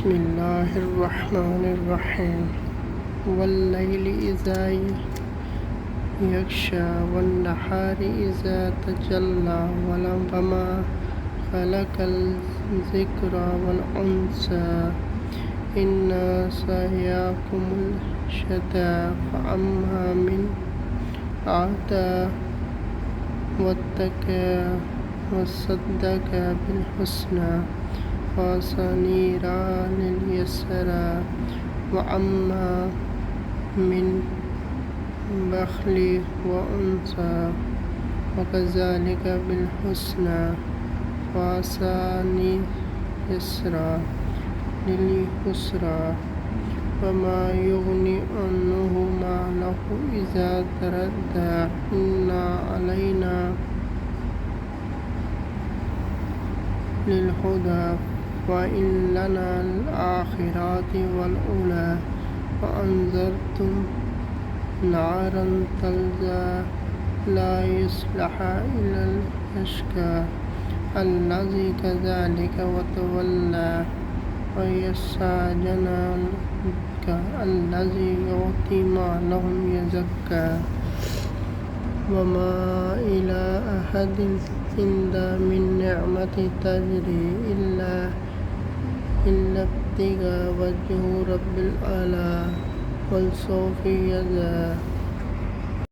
बिस्मिल्लाहिर्रहमानिर्रहीम वल्लैलि इज़ा यग़शा वन्नहारि इज़ा तजल्ला वमा खलक़ल ज़िक्रा वल उन्सा इन्ना सअयकुमुल शत्ता फ़अम्मा मन अअता वत्तक़ा वसद्दक़ा बिल हुस्ना फ़सनुयस्सिरुहु लिल-युस्रा वअम्मा मन बख़िल वअतग़ा फ़कज़ालिका बिल हुस्ना फ़सनुयस्सिरुहु लिल-युस्रा वमा युग़नी अन्हु मालुहु इज़ा तरद्दा इन्ना अलैना लल-हुदा वइन्ना लल-आख़िरति वल-ऊला वअनज़रतुम नारन तलज़्ज़ा ला यस्लाहा इल्लल अश्क़ा अल्लज़ी कज़्ज़बा वतवल्ला वयस्ताजनुका अल्लज़ी यु'ती मालहु यतज़क्का वमा इला अहदिन इंदहु मिन निअमतिन तजरी इल्ला इब्तिग़ाअ वज्हि रब्बिल आला वलसौफ़ यर्ज़ा।